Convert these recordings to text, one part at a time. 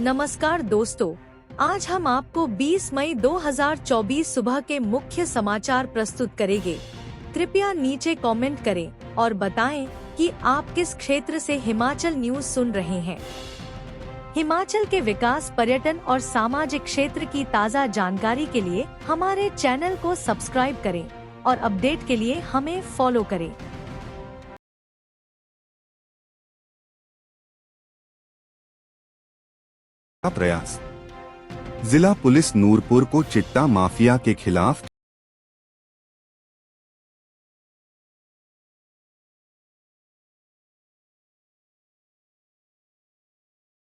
नमस्कार दोस्तों, आज हम आपको 20 मई 2024 सुबह के मुख्य समाचार प्रस्तुत करेंगे। कृपया नीचे कमेंट करें और बताएं कि आप किस क्षेत्र से हिमाचल न्यूज सुन रहे हैं। हिमाचल के विकास, पर्यटन और सामाजिक क्षेत्र की ताज़ा जानकारी के लिए हमारे चैनल को सब्सक्राइब करें और अपडेट के लिए हमें फॉलो करें। का प्रयास। जिला पुलिस नूरपुर को चिट्टा माफिया के खिलाफ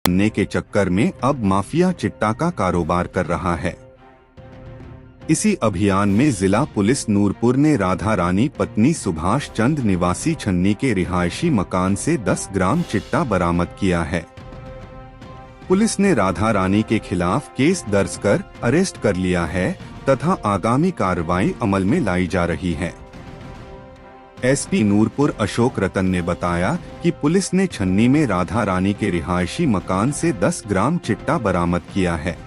बनने के चक्कर में अब माफिया चिट्टा का कारोबार कर रहा है। इसी अभियान में जिला पुलिस नूरपुर ने राधा रानी पत्नी सुभाष चंद निवासी छन्नी के रिहायशी मकान से 10 ग्राम चिट्टा बरामद किया है। पुलिस ने राधा रानी के खिलाफ केस दर्ज कर अरेस्ट कर लिया है तथा आगामी कार्रवाई अमल में लाई जा रही है। एसपी नूरपुर अशोक रतन ने बताया कि पुलिस ने छन्नी में राधा रानी के रिहायशी मकान से 10 ग्राम चिट्टा बरामद किया है।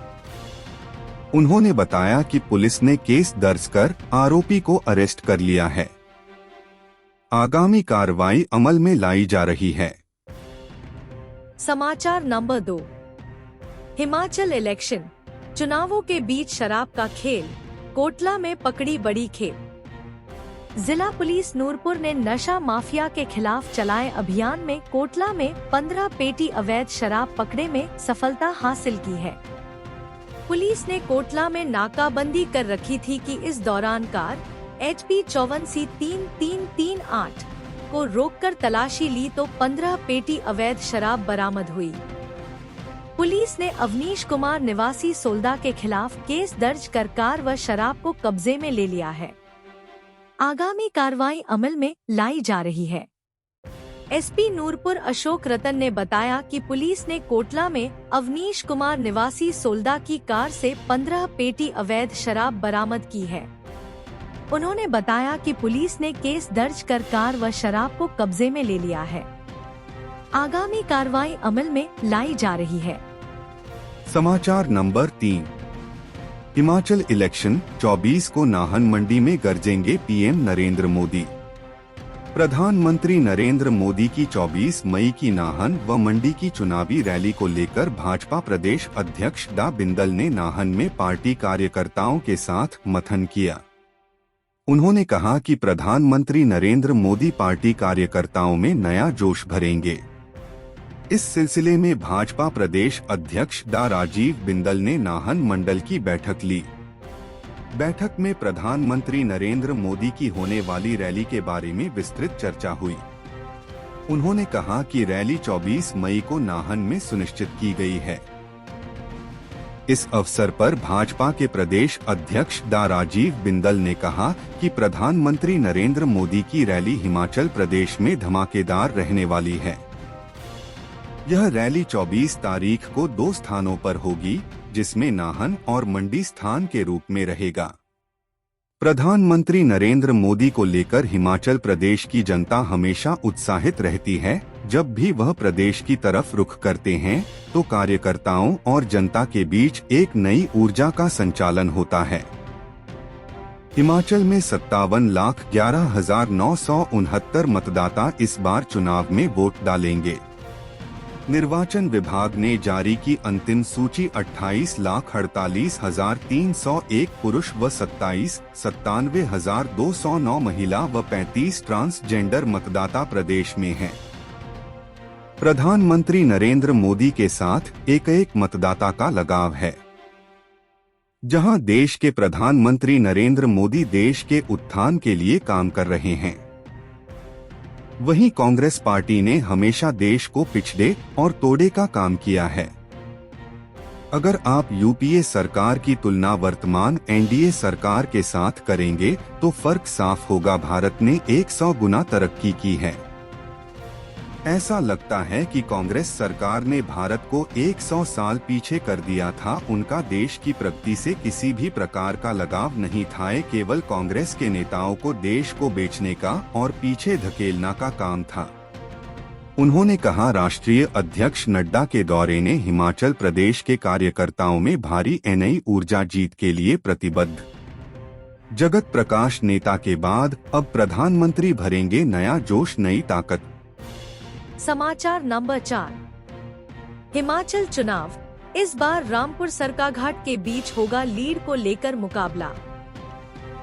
उन्होंने बताया कि पुलिस ने केस दर्ज कर आरोपी को अरेस्ट कर लिया है। आगामी कार्रवाई अमल में लाई जा रही है। समाचार नंबर 2। हिमाचल इलेक्शन, चुनावों के बीच शराब का खेल, कोटला में पकड़ी बड़ी खेप। जिला पुलिस नूरपुर ने नशा माफिया के खिलाफ चलाए अभियान में कोटला में 15 पेटी अवैध शराब पकड़े में सफलता हासिल की है। पुलिस ने कोटला में नाकाबंदी कर रखी थी कि इस दौरान कार HP 54C3338 को रोककर तलाशी ली तो 15 पेटी अवैध शराब बरामद हुई। पुलिस ने अवनीश कुमार निवासी सोल्दा के खिलाफ केस दर्ज कर कार व शराब को कब्जे में ले लिया है। आगामी कार्रवाई अमल में लाई जा रही है। एसपी नूरपुर अशोक रतन ने बताया कि पुलिस ने कोटला में अवनीश कुमार निवासी सोल्दा की कार से 15 पेटी अवैध शराब बरामद की है। उन्होंने बताया कि पुलिस ने केस दर्ज कर कार व शराब को कब्जे में ले लिया है। आगामी कार्रवाई अमल में लाई जा रही है। समाचार नंबर 3। हिमाचल इलेक्शन 24 को नाहन मंडी में गरजेंगे पीएम नरेंद्र मोदी। प्रधानमंत्री नरेंद्र मोदी की 24 मई की नाहन व मंडी की चुनावी रैली को लेकर भाजपा प्रदेश अध्यक्ष डा बिंदल ने नाहन में पार्टी कार्यकर्ताओं के साथ मंथन किया। उन्होंने कहा कि प्रधानमंत्री नरेंद्र मोदी पार्टी कार्यकर्ताओं में नया जोश भरेंगे। इस सिलसिले में भाजपा प्रदेश अध्यक्ष डा राजीव बिंदल ने नाहन मंडल की बैठक ली। बैठक में प्रधानमंत्री नरेंद्र मोदी की होने वाली रैली के बारे में विस्तृत चर्चा हुई। उन्होंने कहा कि रैली 24 मई को नाहन में सुनिश्चित की गई है। इस अवसर पर भाजपा के प्रदेश अध्यक्ष डा राजीव बिंदल ने कहा कि प्रधानमंत्री नरेंद्र मोदी की रैली हिमाचल प्रदेश में धमाकेदार रहने वाली है। यह रैली 24 तारीख को 2 स्थानों पर होगी, जिसमें नाहन और मंडी स्थान के रूप में रहेगा। प्रधानमंत्री नरेंद्र मोदी को लेकर हिमाचल प्रदेश की जनता हमेशा उत्साहित रहती है। जब भी वह प्रदेश की तरफ रुख करते हैं तो कार्यकर्ताओं और जनता के बीच एक नई ऊर्जा का संचालन होता है। हिमाचल में 57,11,969 मतदाता इस बार चुनाव में वोट डालेंगे। निर्वाचन विभाग ने जारी की अंतिम सूची 28,48,301 पुरुष व 97,9209 महिला व 35 ट्रांसजेंडर मतदाता प्रदेश में हैं। प्रधानमंत्री नरेंद्र मोदी के साथ एक मतदाता का लगाव है। जहां देश के प्रधानमंत्री नरेंद्र मोदी देश के उत्थान के लिए काम कर रहे हैं, वहीं कांग्रेस पार्टी ने हमेशा देश को पिछड़े और तोड़े का काम किया है। अगर आप यूपीए सरकार की तुलना वर्तमान एनडीए सरकार के साथ करेंगे तो फर्क साफ होगा। भारत ने 100 गुना तरक्की की है। ऐसा लगता है कि कांग्रेस सरकार ने भारत को 100 साल पीछे कर दिया था। उनका देश की प्रगति से किसी भी प्रकार का लगाव नहीं था। ये केवल कांग्रेस के नेताओं को देश को बेचने का और पीछे धकेलना का काम था। उन्होंने कहा, राष्ट्रीय अध्यक्ष नड्डा के दौरे ने हिमाचल प्रदेश के कार्यकर्ताओं में भारी नई ऊर्जा जीत के लिए प्रतिबद्ध। जगत प्रकाश नेता के बाद अब प्रधानमंत्री भरेंगे नया जोश, नई ताकत। समाचार नंबर 4। हिमाचल चुनाव, इस बार रामपुर सरकाघाट के बीच होगा लीड को लेकर मुकाबला।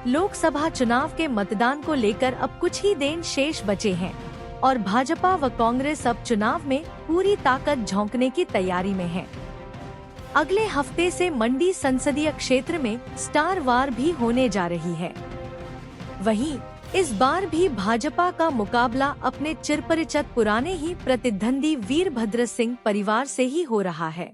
लोकसभा चुनाव के मतदान को लेकर अब कुछ ही दिन शेष बचे हैं और भाजपा व कांग्रेस अब चुनाव में पूरी ताकत झोंकने की तैयारी में है। अगले हफ्ते से मंडी संसदीय क्षेत्र में स्टार वार भी होने जा रही है। वहीं इस बार भी भाजपा का मुकाबला अपने चिरपरिचित पुराने ही प्रतिद्वंदी वीरभद्र सिंह परिवार से ही हो रहा है।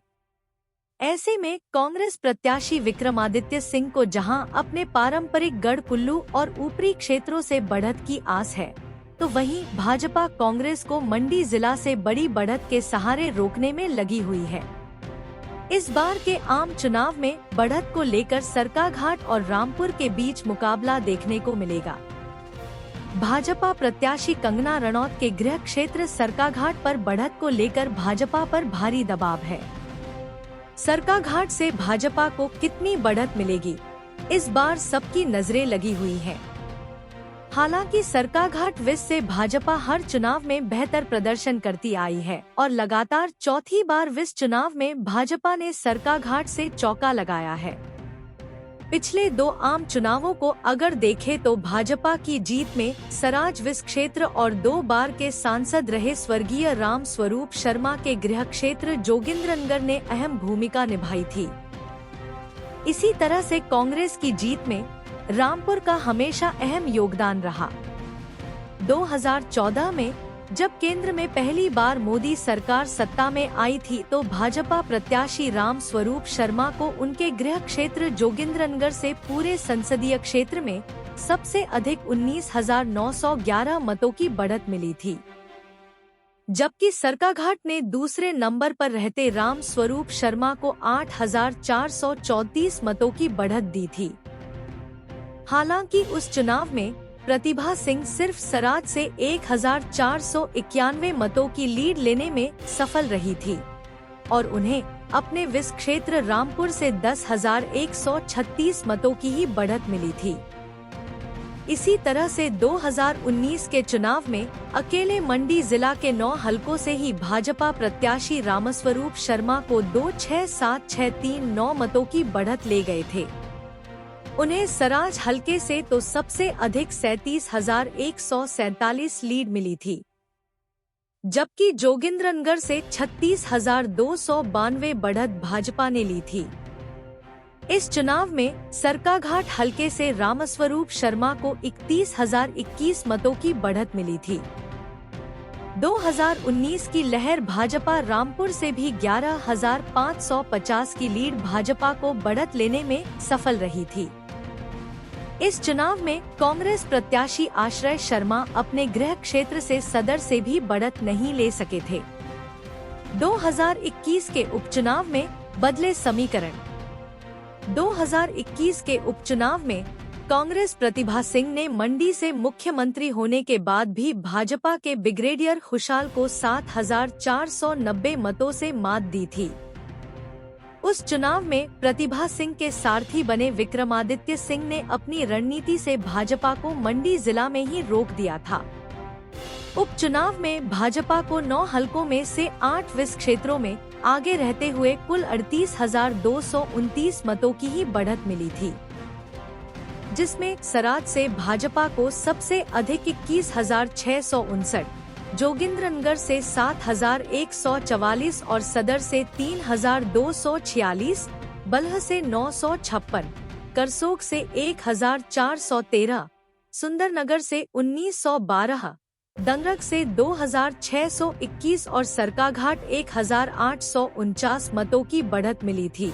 ऐसे में कांग्रेस प्रत्याशी विक्रमादित्य सिंह को जहां अपने पारंपरिक गढ़ कुल्लू और ऊपरी क्षेत्रों से बढ़त की आस है, तो वहीं भाजपा कांग्रेस को मंडी जिला से बड़ी बढ़त के सहारे रोकने में लगी हुई है। इस बार के आम चुनाव में बढ़त को लेकर सरकाघाट और रामपुर के बीच मुकाबला देखने को मिलेगा। भाजपा प्रत्याशी कंगना रणौत के गृह क्षेत्र सरकाघाट पर बढ़त को लेकर भाजपा पर भारी दबाव है। सरकाघाट से भाजपा को कितनी बढ़त मिलेगी, इस बार सबकी नजरें लगी हुई हैं। हालांकि सरकाघाट विस से भाजपा हर चुनाव में बेहतर प्रदर्शन करती आई है और लगातार चौथी बार विस चुनाव में भाजपा ने सरकाघाट से चौका लगाया है। पिछले 2 आम चुनावों को अगर देखें तो भाजपा की जीत में सराज विस क्षेत्र और 2 बार के सांसद रहे स्वर्गीय राम स्वरूप शर्मा के गृह क्षेत्र जोगिंद्रनगर ने अहम भूमिका निभाई थी। इसी तरह से कांग्रेस की जीत में रामपुर का हमेशा अहम योगदान रहा। 2014 में जब केंद्र में पहली बार मोदी सरकार सत्ता में आई थी तो भाजपा प्रत्याशी राम स्वरूप शर्मा को उनके गृह क्षेत्र जोगिंद्रनगर से पूरे संसदीय क्षेत्र में सबसे अधिक 19,911 मतों की बढ़त मिली थी, जबकि सरकाघाट ने दूसरे नंबर पर रहते राम स्वरूप शर्मा को 8,434 मतों की बढ़त दी थी। हालांकि उस चुनाव में प्रतिभा सिंह सिर्फ सराज से 1,491 मतों की लीड लेने में सफल रही थी और उन्हें अपने विस क्षेत्र रामपुर से 10,136 मतों की ही बढ़त मिली थी। इसी तरह से 2019 के चुनाव में अकेले मंडी जिला के 9 हलकों से ही भाजपा प्रत्याशी रामस्वरूप शर्मा को 2,67,639 मतों की बढ़त ले गए थे। उन्हें सराज हलके से तो सबसे अधिक 37,147 लीड मिली थी, जबकि जोगिंद्रनगर से 36,292 बढ़त भाजपा ने ली थी। इस चुनाव में सरकाघाट हलके से रामस्वरूप शर्मा को 31,021 मतों की बढ़त मिली थी। 2019 की लहर भाजपा रामपुर से भी 11,550 की लीड भाजपा को बढ़त लेने में सफल रही थी। इस चुनाव में कांग्रेस प्रत्याशी आश्रय शर्मा अपने गृह क्षेत्र से सदर से भी बढ़त नहीं ले सके थे। 2021 के उपचुनाव में बदले समीकरण। 2021 के उपचुनाव में कांग्रेस प्रतिभा सिंह ने मंडी से मुख्यमंत्री होने के बाद भी भाजपा के ब्रिगेडियर खुशाल को 7,490 मतों से मात दी थी। उस चुनाव में प्रतिभा सिंह के सारथी बने विक्रमादित्य सिंह ने अपनी रणनीति से भाजपा को मंडी जिला में ही रोक दिया था। उपचुनाव में भाजपा को 9 हलकों में से 8 विस क्षेत्रों में आगे रहते हुए कुल 38,229 मतों की ही बढ़त मिली थी, जिसमें सराज से भाजपा को सबसे अधिक 21,659, जोगिंद्रनगर से 7,144 और सदर से 3,246, बल्ह से 956, करसोग से 1,413, सुंदरनगर से 1,912, दंगरक से 2,621 और सरकाघाट 1,849 मतों की बढ़त मिली थी।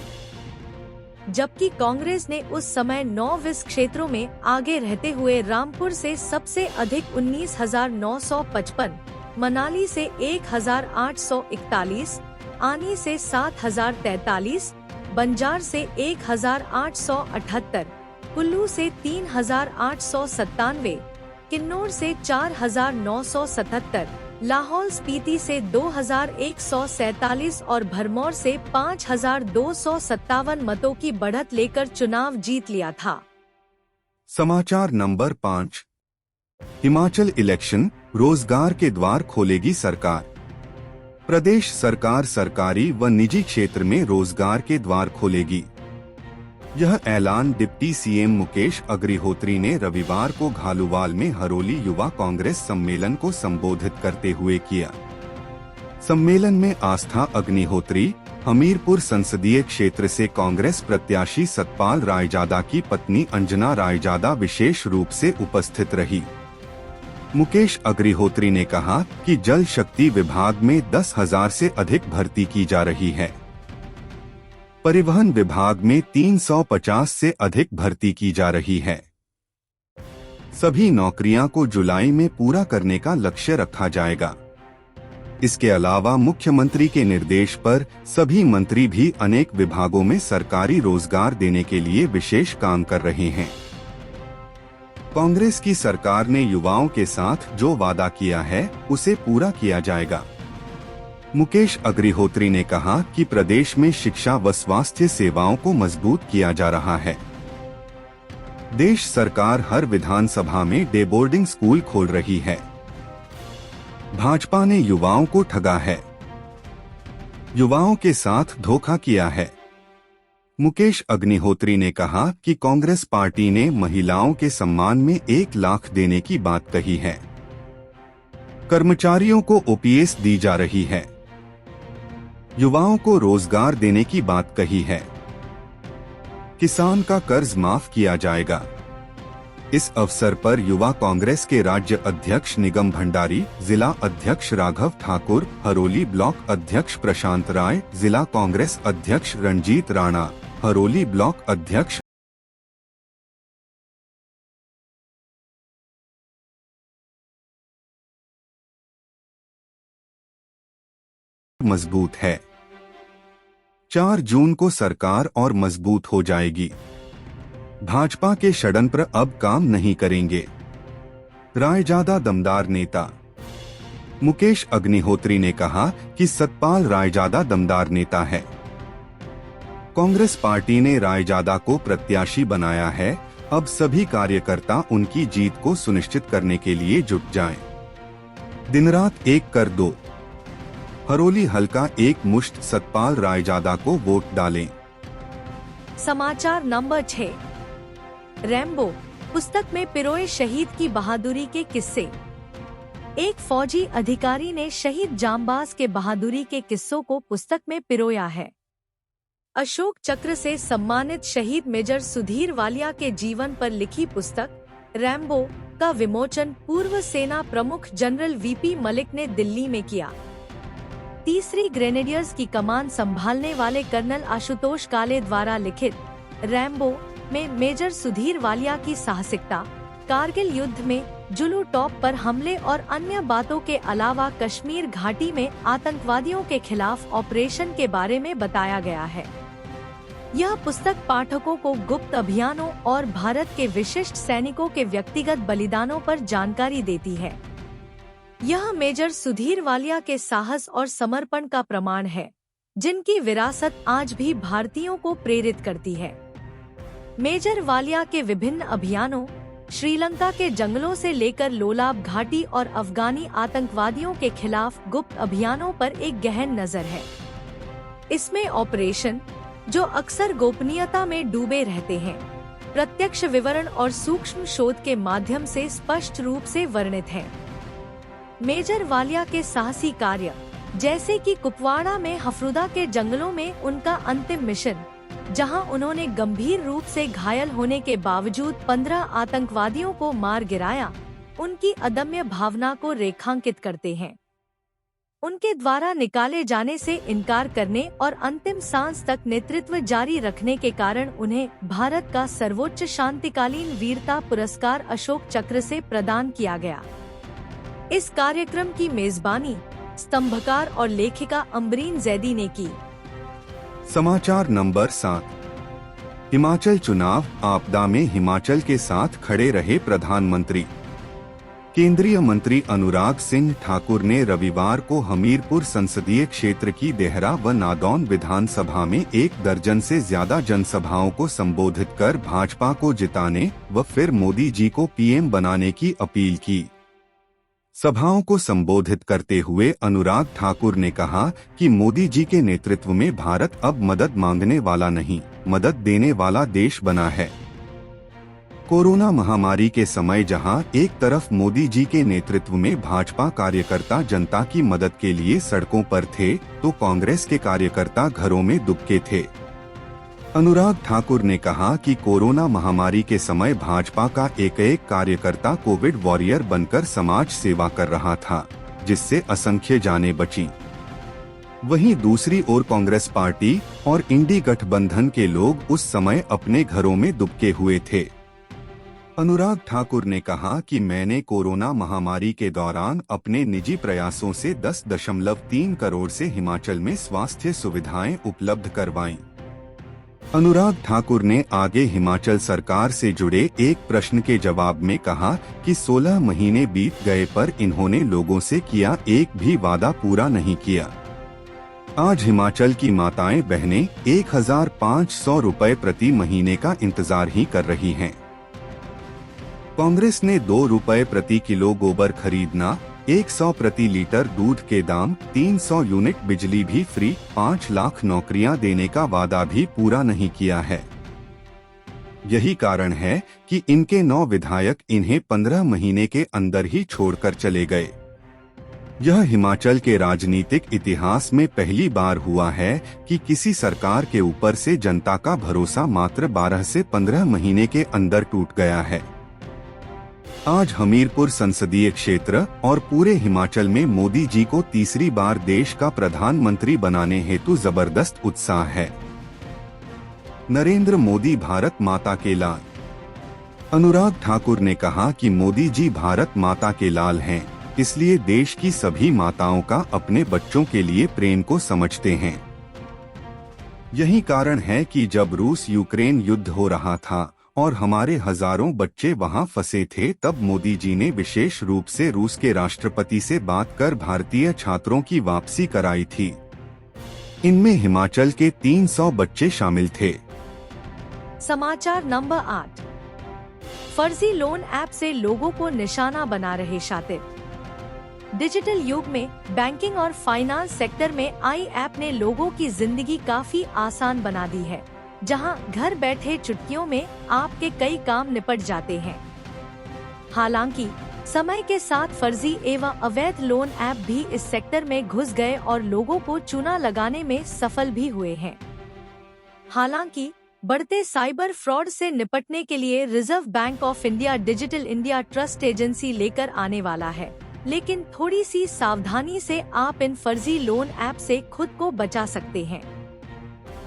जबकि कांग्रेस ने उस समय 9 विस क्षेत्रों में आगे रहते हुए रामपुर से सबसे अधिक 19,955, मनाली से 1,841, आनी से 7,043, बंजार से 1,878, कुल्लू से 3,897, किन्नौर से 4,977, लाहौल स्पीति से 2147 और भरमौर से 5257 मतों की बढ़त लेकर चुनाव जीत लिया था। समाचार नंबर 5। हिमाचल इलेक्शन, रोजगार के द्वार खोलेगी सरकार। प्रदेश सरकार सरकारी व निजी क्षेत्र में रोजगार के द्वार खोलेगी। यह ऐलान डिप्टी सीएम मुकेश अग्निहोत्री ने रविवार को घालूवाल में हरोली युवा कांग्रेस सम्मेलन को संबोधित करते हुए किया। सम्मेलन में आस्था अग्निहोत्री, हमीरपुर संसदीय क्षेत्र से कांग्रेस प्रत्याशी सतपाल रायजादा की पत्नी अंजना रायजादा विशेष रूप से उपस्थित रही। मुकेश अग्निहोत्री ने कहा कि जल शक्ति विभाग में 10,000 से अधिक भर्ती की जा रही है। परिवहन विभाग में 350 से अधिक भर्ती की जा रही है। सभी नौकरियां को जुलाई में पूरा करने का लक्ष्य रखा जाएगा। इसके अलावा मुख्यमंत्री के निर्देश पर सभी मंत्री भी अनेक विभागों में सरकारी रोजगार देने के लिए विशेष काम कर रहे हैं। कांग्रेस की सरकार ने युवाओं के साथ जो वादा किया है उसे पूरा किया जाएगा। मुकेश अग्निहोत्री ने कहा कि प्रदेश में शिक्षा व स्वास्थ्य सेवाओं को मजबूत किया जा रहा है। देश सरकार हर विधानसभा में डे बोर्डिंग स्कूल खोल रही है। भाजपा ने युवाओं को ठगा है, युवाओं के साथ धोखा किया है। मुकेश अग्निहोत्री ने कहा कि कांग्रेस पार्टी ने महिलाओं के सम्मान में 1 लाख देने की बात कही है। कर्मचारियों को ओपीएस दी जा रही है। युवाओं को रोजगार देने की बात कही है। किसान का कर्ज माफ किया जाएगा। इस अवसर पर युवा कांग्रेस के राज्य अध्यक्ष निगम भंडारी, जिला अध्यक्ष राघव ठाकुर, हरोली ब्लॉक अध्यक्ष प्रशांत राय, जिला कांग्रेस अध्यक्ष रंजीत राणा, हरोली ब्लॉक अध्यक्ष मजबूत है। 4 जून को सरकार और मजबूत हो जाएगी। भाजपा के षड्यंत्र अब काम नहीं करेंगे। रायजादा दमदार नेता। मुकेश अग्निहोत्री ने कहा कि सतपाल रायजादा दमदार नेता है। कांग्रेस पार्टी ने रायजादा को प्रत्याशी बनाया है। अब सभी कार्यकर्ता उनकी जीत को सुनिश्चित करने के लिए जुट जाएं। दिन रात एक कर दो। हरोली हल्का एक मुश्त सतपाल रायजादा को वोट डालें। समाचार नंबर 6। रैम्बो पुस्तक में पिरोए शहीद की बहादुरी के किस्से। एक फौजी अधिकारी ने शहीद जांबाज के बहादुरी के किस्सों को पुस्तक में पिरोया है। अशोक चक्र से सम्मानित शहीद मेजर सुधीर वालिया के जीवन पर लिखी पुस्तक रैम्बो का विमोचन पूर्व सेना प्रमुख जनरल वीपी मलिक ने दिल्ली में किया। 3री ग्रेनेडियर्स की कमान संभालने वाले कर्नल आशुतोष काले द्वारा लिखित रैम्बो में मेजर सुधीर वालिया की साहसिकता, कारगिल युद्ध में जुलू टॉप पर हमले और अन्य बातों के अलावा कश्मीर घाटी में आतंकवादियों के खिलाफ ऑपरेशन के बारे में बताया गया है। यह पुस्तक पाठकों को गुप्त अभियानों और भारत के विशिष्ट सैनिकों के व्यक्तिगत बलिदानों पर जानकारी देती है। यह मेजर सुधीर वालिया के साहस और समर्पण का प्रमाण है, जिनकी विरासत आज भी भारतीयों को प्रेरित करती है। मेजर वालिया के विभिन्न अभियानों, श्रीलंका के जंगलों से लेकर लोलाब घाटी और अफगानी आतंकवादियों के खिलाफ गुप्त अभियानों पर एक गहन नजर है। इसमें ऑपरेशन, जो अक्सर गोपनीयता में डूबे रहते हैं, प्रत्यक्ष विवरण और सूक्ष्म शोध के माध्यम से स्पष्ट रूप से वर्णित हैं। मेजर वालिया के साहसी कार्य, जैसे कि कुपवाड़ा में हफरुदा के जंगलों में उनका अंतिम मिशन, जहां उन्होंने गंभीर रूप से घायल होने के बावजूद 15 आतंकवादियों को मार गिराया, उनकी अदम्य भावना को रेखांकित करते हैं। उनके द्वारा निकाले जाने से इनकार करने और अंतिम सांस तक नेतृत्व जारी रखने के कारण उन्हें भारत का सर्वोच्च शांतिकालीन वीरता पुरस्कार अशोक चक्र से प्रदान किया गया। इस कार्यक्रम की मेजबानी स्तंभकार और लेखिका अम्बरीन जैदी ने की। समाचार नंबर 7। हिमाचल चुनाव आपदा में हिमाचल के साथ खड़े रहे प्रधानमंत्री। केंद्रीय मंत्री अनुराग सिंह ठाकुर ने रविवार को हमीरपुर संसदीय क्षेत्र की देहरा व नादौन विधानसभा में 1 दर्जन से ज्यादा जनसभाओं को संबोधित कर भाजपा को जिताने व फिर मोदी जी को पीएम बनाने की अपील की। सभाओं को संबोधित करते हुए अनुराग ठाकुर ने कहा कि मोदी जी के नेतृत्व में भारत अब मदद मांगने वाला नहीं, मदद देने वाला देश बना है। कोरोना महामारी के समय जहां एक तरफ मोदी जी के नेतृत्व में भाजपा कार्यकर्ता जनता की मदद के लिए सड़कों पर थे, तो कांग्रेस के कार्यकर्ता घरों में दुबके थे। अनुराग ठाकुर ने कहा कि कोरोना महामारी के समय भाजपा का एक कार्यकर्ता कोविड वॉरियर बनकर समाज सेवा कर रहा था, जिससे असंख्य जानें बचीं। वहीं दूसरी ओर कांग्रेस पार्टी और इंडी गठबंधन के लोग उस समय अपने घरों में दुबके हुए थे। अनुराग ठाकुर ने कहा कि मैंने कोरोना महामारी के दौरान अपने निजी प्रयासों से 10.3 करोड़ से हिमाचल में स्वास्थ्य सुविधाएं उपलब्ध करवाईं। अनुराग ठाकुर ने आगे हिमाचल सरकार से जुड़े एक प्रश्न के जवाब में कहा कि 16 महीने बीत गए पर इन्होंने लोगों से किया एक भी वादा पूरा नहीं किया। आज हिमाचल की माताएं बहनें 1500 रुपए प्रति महीने का इंतजार ही कर रही हैं। कांग्रेस ने 2 रुपए प्रति किलो गोबर खरीदना, 100 प्रति लीटर दूध के दाम, 300 यूनिट बिजली भी फ्री, 5 लाख नौकरियां देने का वादा भी पूरा नहीं किया है। यही कारण है कि इनके 9 विधायक इन्हें 15 महीने के अंदर ही छोड़कर चले गए। यह हिमाचल के राजनीतिक इतिहास में पहली बार हुआ है कि किसी सरकार के ऊपर से जनता का भरोसा मात्र 12 से 15 महीने के अंदर टूट गया है। आज हमीरपुर संसदीय क्षेत्र और पूरे हिमाचल में मोदी जी को तीसरी बार देश का प्रधानमंत्री बनाने हेतु जबरदस्त उत्साह है। नरेंद्र मोदी भारत माता के लाल। अनुराग ठाकुर ने कहा कि मोदी जी भारत माता के लाल हैं, इसलिए देश की सभी माताओं का अपने बच्चों के लिए प्रेम को समझते हैं। यही कारण है कि जब रूस यूक्रेन युद्ध हो रहा था और हमारे हजारों बच्चे वहां फंसे थे, तब मोदी जी ने विशेष रूप से रूस के राष्ट्रपति से बात कर भारतीय छात्रों की वापसी कराई थी। इनमें हिमाचल के 300 बच्चे शामिल थे। समाचार नंबर 8। फर्जी लोन ऐप से लोगों को निशाना बना रहे शातिर। डिजिटल युग में बैंकिंग और फाइनेंस सेक्टर में आई ऐप ने लोगों की जिंदगी काफी आसान बना दी है, जहां घर बैठे चुटकियों में आपके कई काम निपट जाते हैं। हालांकि समय के साथ फर्जी एवं अवैध लोन ऐप भी इस सेक्टर में घुस गए और लोगों को चूना लगाने में सफल भी हुए हैं। हालांकि बढ़ते साइबर फ्रॉड से निपटने के लिए reserve bank of India digital India trust agency लेकर आने वाला है, लेकिन थोड़ी सी सावधानी से आप इन फर्जी लोन ऐप से खुद को बचा सकते हैं।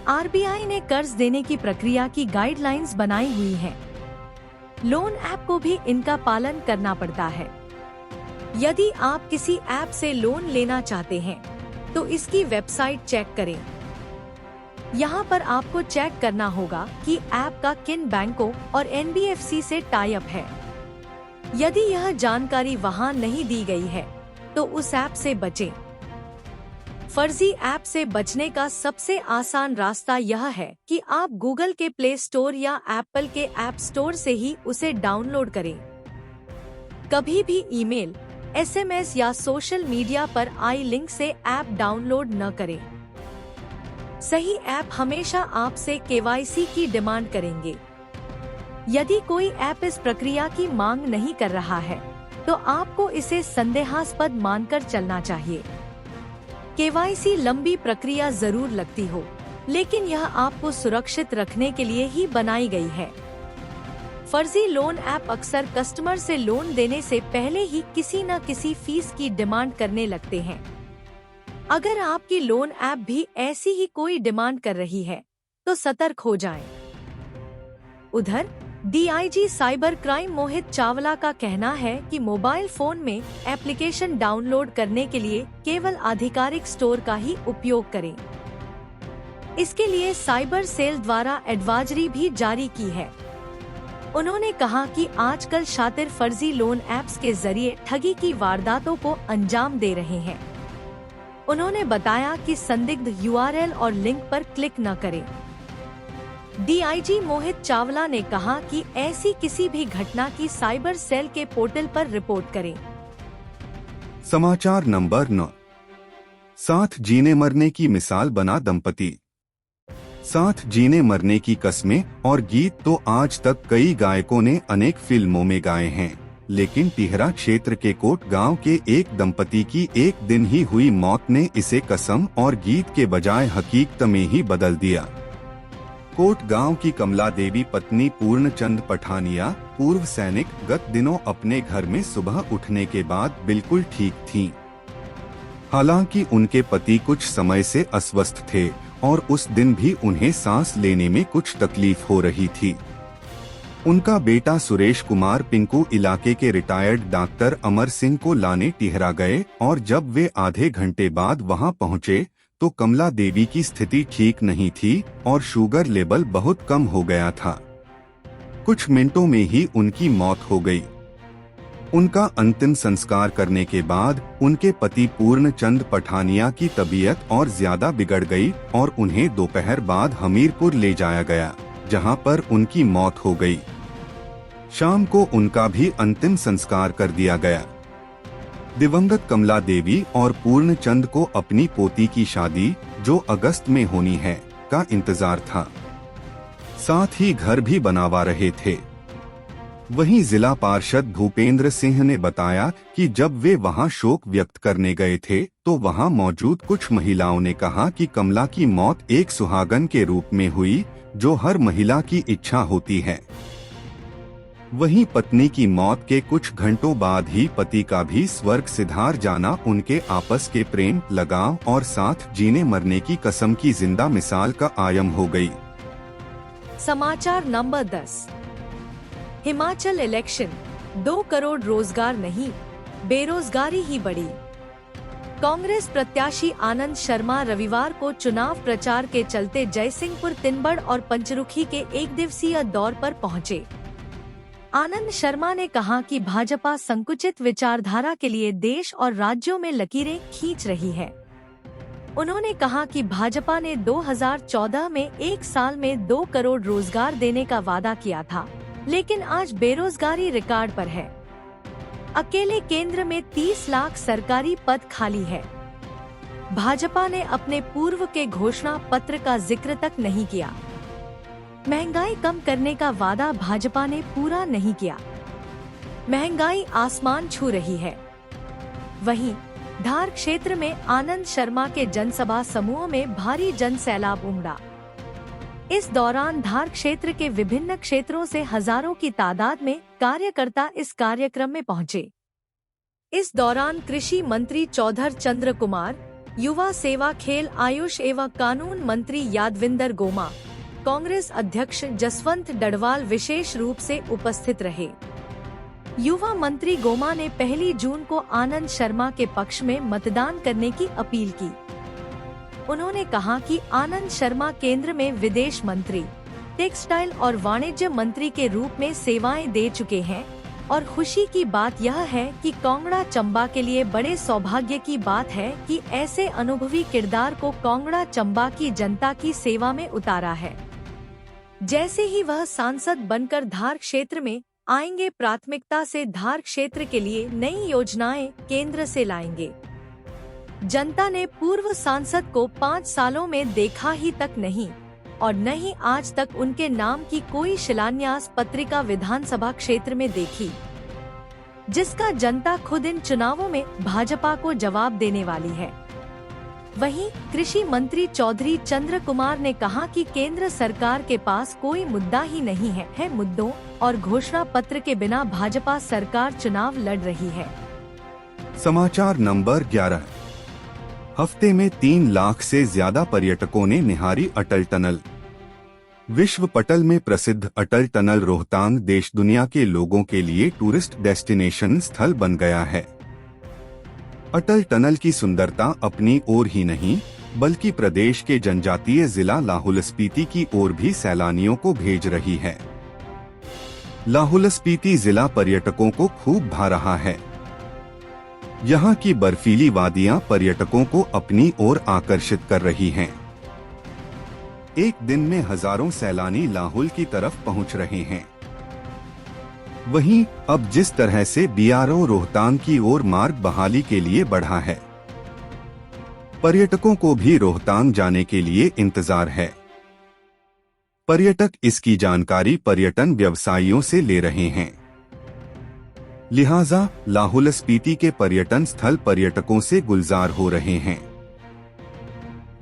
आरबीआई ने कर्ज देने की प्रक्रिया की गाइडलाइंस बनाई हुई हैं। लोन ऐप को भी इनका पालन करना पड़ता है। यदि आप किसी ऐप से लोन लेना चाहते हैं, तो इसकी वेबसाइट चेक करें। यहाँ पर आपको चेक करना होगा कि ऐप का किन बैंकों और एनबीएफसी से टाई अप है। यदि यह जानकारी वहाँ नहीं दी गई है, तो उस ऐप से बचें। फर्जी ऐप से बचने का सबसे आसान रास्ता यह है कि आप गूगल के प्ले स्टोर या एप्पल के ऐप स्टोर से ही उसे डाउनलोड करें। कभी भी ईमेल, एसएमएस या सोशल मीडिया पर आई लिंक से ऐप डाउनलोड न करें। सही ऐप हमेशा आपसे केवाईसी की डिमांड करेंगे। यदि कोई ऐप इस प्रक्रिया की मांग नहीं कर रहा है, तो आपको इसे संदेहास्पद मानकर चलना चाहिए। केवाईसी लंबी प्रक्रिया जरूर लगती हो, लेकिन यह आपको सुरक्षित रखने के लिए ही बनाई गई है। फर्जी लोन ऐप अक्सर कस्टमर से लोन देने से पहले ही किसी न किसी फीस की डिमांड करने लगते हैं। अगर आपकी लोन ऐप भी ऐसी ही कोई डिमांड कर रही है, तो सतर्क हो जाएं। उधर DIG cyber crime Mohit Chawla का कहना है कि मोबाइल फोन में एप्लीकेशन डाउनलोड करने के लिए केवल आधिकारिक स्टोर का ही उपयोग करें। इसके लिए साइबर सेल द्वारा एडवाइजरी भी जारी की है। उन्होंने कहा कि आजकल शातिर फर्जी लोन ऐप्स के जरिए ठगी की वारदातों को अंजाम दे रहे हैं। उन्होंने बताया कि संदिग्ध URL और लिंक पर क्लिक न करें। DIG मोहित चावला ने कहा कि ऐसी किसी भी घटना की साइबर सेल के पोर्टल पर रिपोर्ट करें। समाचार नंबर 9। साथ जीने मरने की मिसाल बना दंपति। साथ जीने मरने की कस्में और गीत तो आज तक कई गायकों ने अनेक फिल्मों में गाए हैं, लेकिन टिहरा क्षेत्र के कोट गांव के एक दंपति की एक दिन ही हुई मौत ने इसे कसम और गीत के बजाय हकीकत में ही बदल दिया। कोट गांव की कमला देवी पत्नी पूर्णचंद पठानिया, पूर्व सैनिक, गत दिनों अपने घर में सुबह उठने के बाद बिल्कुल ठीक थीं। हालांकि उनके पति कुछ समय से अस्वस्थ थे और उस दिन भी उन्हें सांस लेने में कुछ तकलीफ हो रही थी। उनका बेटा सुरेश कुमार पिंकू इलाके के रिटायर्ड डॉक्टर अमर सिंह को लाने टिहरा गए और जब वे आधे घंटे बाद वहां पहुंचे तो कमला देवी की स्थिति ठीक नहीं थी और शुगर लेवल बहुत कम हो गया था। कुछ मिनटों में ही उनकी मौत हो गई। उनका अंतिम संस्कार करने के बाद उनके पति पूर्णचंद पठानिया की तबीयत और ज्यादा बिगड़ गई और उन्हें दोपहर बाद हमीरपुर ले जाया गया, जहां पर उनकी मौत हो गई। शाम को उनका भी अंतिम संस्कार कर दिया गया। दिवंगत कमला देवी और पूर्णचंद को अपनी पोती की शादी, जो अगस्त में होनी है, का इंतजार था। साथ ही घर भी बनवा रहे थे। वहीं जिला पार्षद भूपेंद्र सिंह ने बताया कि जब वे वहां शोक व्यक्त करने गए थे तो वहां मौजूद कुछ महिलाओं ने कहा कि कमला की मौत एक सुहागन के रूप में हुई, जो हर महिला की इच्छा होती है। वहीं पत्नी की मौत के कुछ घंटों बाद ही पति का भी स्वर्ग सिधार जाना उनके आपस के प्रेम, लगाव और साथ जीने मरने की कसम की जिंदा मिसाल का आयम हो गई। समाचार नंबर 10। हिमाचल इलेक्शन, 2 करोड़ रोजगार नहीं, बेरोजगारी ही बढ़ी। कांग्रेस प्रत्याशी आनंद शर्मा रविवार को चुनाव प्रचार के चलते जयसिंहपुर, तिनबड़ और पंचरुखी के एक दिवसीय दौर पर पहुंचे। आनंद शर्मा ने कहा कि भाजपा संकुचित विचारधारा के लिए देश और राज्यों में लकीरें खींच रही है। उन्होंने कहा कि भाजपा ने 2014 में एक साल में 2 करोड़ रोजगार देने का वादा किया था, लेकिन आज बेरोजगारी रिकॉर्ड पर है। अकेले केंद्र में 30 लाख सरकारी पद खाली है। भाजपा ने अपने पूर्व के घोषणा पत्र का जिक्र तक नहीं किया। महंगाई कम करने का वादा भाजपा ने पूरा नहीं किया। महंगाई आसमान छू रही है। वहीं धार क्षेत्र में आनंद शर्मा के जनसभा समूह में भारी जनसैलाब उमड़ा। इस दौरान धार क्षेत्र के विभिन्न क्षेत्रों से हजारों की तादाद में कार्यकर्ता इस कार्यक्रम में पहुंचे। इस दौरान कृषि मंत्री चौधर चंद्र कुमार, युवा सेवा, खेल, आयुष एवं कानून मंत्री यादविंदर गोमा, कांग्रेस अध्यक्ष जसवंत डडवाल विशेष रूप से उपस्थित रहे। युवा मंत्री गोमा ने 1 जून को आनंद शर्मा के पक्ष में मतदान करने की अपील की। उन्होंने कहा कि आनंद शर्मा केंद्र में विदेश मंत्री, टेक्सटाइल और वाणिज्य मंत्री के रूप में सेवाएं दे चुके हैं और खुशी की बात यह है कि कांगड़ा चंबा के लिए बड़े सौभाग्य की बात है कि ऐसे अनुभवी किरदार को कांगड़ा चंबा की जनता की सेवा में उतारा है। जैसे ही वह सांसद बनकर धार क्षेत्र में आएंगे, प्राथमिकता से धार क्षेत्र के लिए नई योजनाएं केंद्र से लाएंगे। जनता ने पूर्व सांसद को 5 सालों में देखा ही तक नहीं और न ही आज तक उनके नाम की कोई शिलान्यास पत्रिका विधानसभा क्षेत्र में देखी, जिसका जनता खुद इन चुनावों में भाजपा को जवाब देने वाली है। वहीं कृषि मंत्री चौधरी चंद्र कुमार ने कहा कि केंद्र सरकार के पास कोई मुद्दा ही नहीं है मुद्दों और घोषणा पत्र के बिना भाजपा सरकार चुनाव लड़ रही है। समाचार नंबर 11। हफ्ते में 3 लाख से ज्यादा पर्यटकों ने निहारी अटल टनल। विश्व पटल में प्रसिद्ध अटल टनल रोहतांग देश दुनिया के लोगों के लिए टूरिस्ट डेस्टिनेशन स्थल बन गया है। अटल टनल की सुंदरता अपनी ओर ही नहीं बल्कि प्रदेश के जनजातीय जिला लाहौल स्पीति की ओर भी सैलानियों को भेज रही है। लाहौल स्पीति जिला पर्यटकों को खूब भा रहा है। यहाँ की बर्फीली वादियां पर्यटकों को अपनी ओर आकर्षित कर रही हैं। एक दिन में हजारों सैलानी लाहौल की तरफ पहुंच रहे हैं। वहीं अब जिस तरह से बीआरओ रोहतांग की ओर मार्ग बहाली के लिए बढ़ा है, पर्यटकों को भी रोहतांग जाने के लिए इंतजार है। पर्यटक इसकी जानकारी पर्यटन व्यवसायियों से ले रहे हैं। लिहाजा लाहौल स्पीति के पर्यटन स्थल पर्यटकों से गुलजार हो रहे हैं।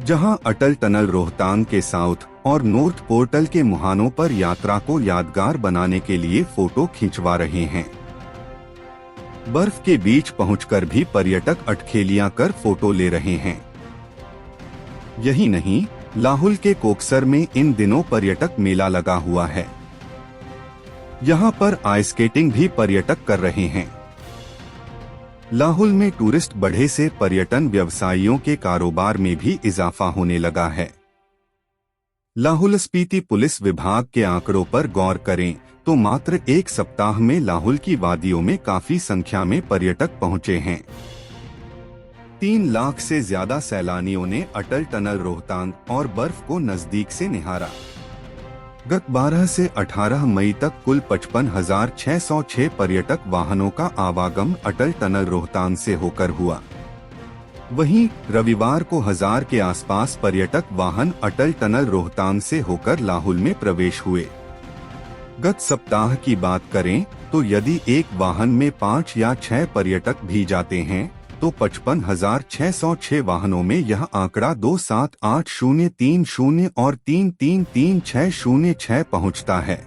जहां अटल टनल रोहतांग के साउथ और नॉर्थ पोर्टल के मुहानों पर यात्रा को यादगार बनाने के लिए फोटो खिंचवा रहे हैं। बर्फ के बीच पहुंचकर भी पर्यटक अटखेलियां कर फोटो ले रहे हैं। यही नहीं, लाहौल के कोकसर में इन दिनों पर्यटक मेला लगा हुआ है। यहाँ पर आइस स्केटिंग भी पर्यटक कर रहे हैं। लाहौल में टूरिस्ट बढ़े से पर्यटन व्यवसायियों के कारोबार में भी इजाफा होने लगा है। लाहौल स्पीति पुलिस विभाग के आंकड़ों पर गौर करें तो मात्र एक सप्ताह में लाहौल की वादियों में काफी संख्या में पर्यटक पहुंचे हैं। 3 लाख से ज्यादा सैलानियों ने अटल टनल रोहतांग और बर्फ को नजदीक से निहारा। गत 12 से 18 मई तक कुल 55,606 पर्यटक वाहनों का आवागम अटल टनल रोहतांग से होकर हुआ। वहीं रविवार को 1000 के आसपास पर्यटक वाहन अटल टनल रोहतांग से होकर लाहौल में प्रवेश हुए। गत सप्ताह की बात करें तो यदि एक वाहन में 5 या 6 पर्यटक भी जाते हैं तो 55,606 वाहनों में यह आंकड़ा 278,030 और 333,606 पहुंचता है।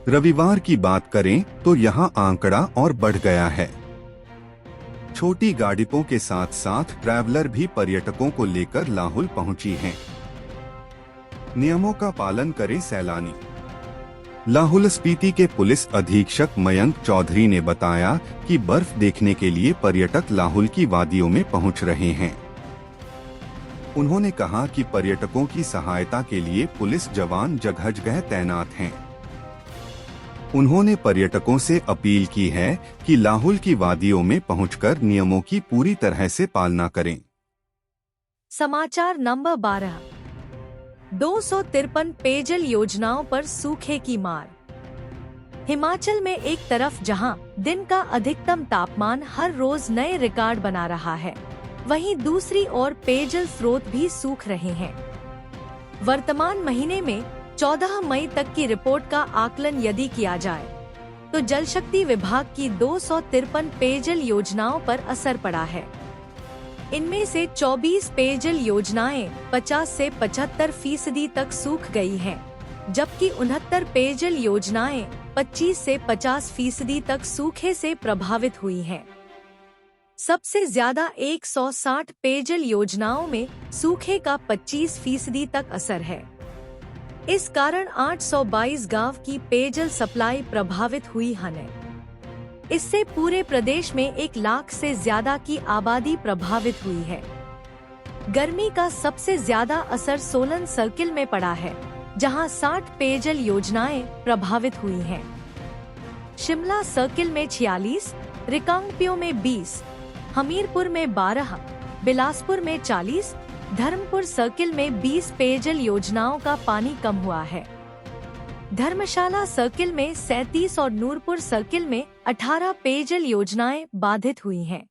रविवार की बात करें तो यहां आंकड़ा और बढ़ गया है। छोटी गाड़ियों के साथ साथ ट्रैवलर भी पर्यटकों को लेकर लाहौल पहुंची हैं। नियमों का पालन करें सैलानी। लाहौल स्पीति के पुलिस अधीक्षक मयंक चौधरी ने बताया कि बर्फ देखने के लिए पर्यटक लाहौल की वादियों में पहुंच रहे हैं। उन्होंने कहा कि पर्यटकों की सहायता के लिए पुलिस जवान जगह जगह तैनात हैं। उन्होंने पर्यटकों से अपील की है कि लाहौल की वादियों में पहुंचकर नियमों की पूरी तरह से पालना करें। समाचार नंबर 12। 253 पेयजल योजनाओं पर सूखे की मार। हिमाचल में एक तरफ जहां दिन का अधिकतम तापमान हर रोज नए रिकॉर्ड बना रहा है, वहीं दूसरी ओर पेयजल स्रोत भी सूख रहे हैं। वर्तमान महीने में 14 मई तक की रिपोर्ट का आकलन यदि किया जाए तो जल शक्ति विभाग की 253 पेयजल योजनाओं पर असर पड़ा है। इनमें से 24 पेयजल योजनाएं 50 से 75% तक सूख गई हैं, जबकि 69 पेयजल योजनाएं 25 से 50% तक सूखे से प्रभावित हुई हैं। सबसे ज्यादा 160 पेयजल योजनाओं में सूखे का 25% तक असर है। इस कारण 822 गांव की पेयजल सप्लाई प्रभावित हुई है। इससे पूरे प्रदेश में 1 लाख से ज्यादा की आबादी प्रभावित हुई है। गर्मी का सबसे ज्यादा असर सोलन सर्किल में पड़ा है, जहां 60 पेयजल योजनाएं प्रभावित हुई हैं। शिमला सर्किल में 46, रिकांगपिओ में 20, हमीरपुर में 12, बिलासपुर में 40, धर्मपुर सर्किल में 20 पेयजल योजनाओं का पानी कम हुआ है। धर्मशाला सर्किल में 37 और नूरपुर सर्किल में 18 पेयजल योजनाएं बाधित हुई हैं।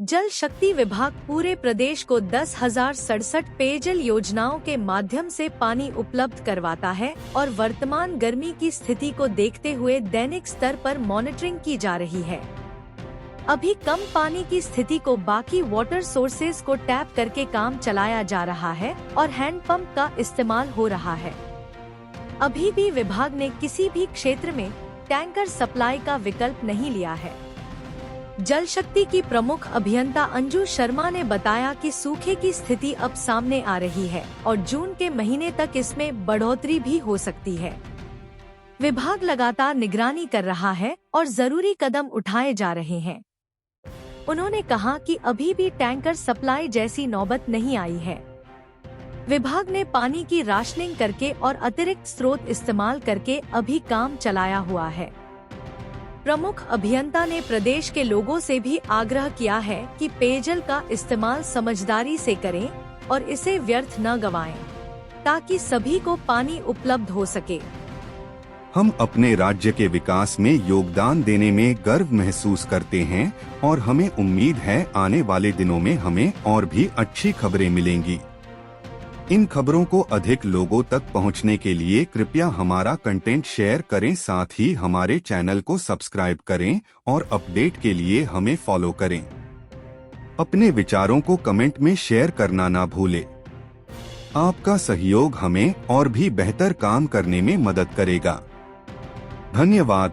जल शक्ति विभाग पूरे प्रदेश को 10,067 पेयजल योजनाओं के माध्यम से पानी उपलब्ध करवाता है और वर्तमान गर्मी की स्थिति को देखते हुए दैनिक स्तर पर मॉनिटरिंग की जा रही है। अभी कम पानी की स्थिति को बाकी वाटर सोर्सेज को टैप करके काम चलाया जा रहा है और हैंडपंप का इस्तेमाल हो रहा है। अभी भी विभाग ने किसी भी क्षेत्र में टैंकर सप्लाई का विकल्प नहीं लिया है। जल शक्ति की प्रमुख अभियंता अंजू शर्मा ने बताया कि सूखे की स्थिति अब सामने आ रही है और जून के महीने तक इसमें बढ़ोतरी भी हो सकती है। विभाग लगातार निगरानी कर रहा है और जरूरी कदम उठाए जा रहे हैं। उन्होंने कहा कि अभी भी टैंकर सप्लाई जैसी नौबत नहीं आई है। विभाग ने पानी की राशनिंग करके और अतिरिक्त स्रोत इस्तेमाल करके अभी काम चलाया हुआ है। प्रमुख अभियंता ने प्रदेश के लोगों से भी आग्रह किया है कि पेयजल का इस्तेमाल समझदारी से करें और इसे व्यर्थ न गवाएं, ताकि सभी को पानी उपलब्ध हो सके। हम अपने राज्य के विकास में योगदान देने में गर्व महसूस करते हैं और हमें उम्मीद है आने वाले दिनों में हमें और भी अच्छी खबरें मिलेंगी। इन खबरों को अधिक लोगों तक पहुंचने के लिए कृपया हमारा कंटेंट शेयर करें, साथ ही हमारे चैनल को सब्सक्राइब करें और अपडेट के लिए हमें फॉलो करें। अपने विचारों को कमेंट में शेयर करना ना भूलें। आपका सहयोग हमें और भी बेहतर काम करने में मदद करेगा। धन्यवाद।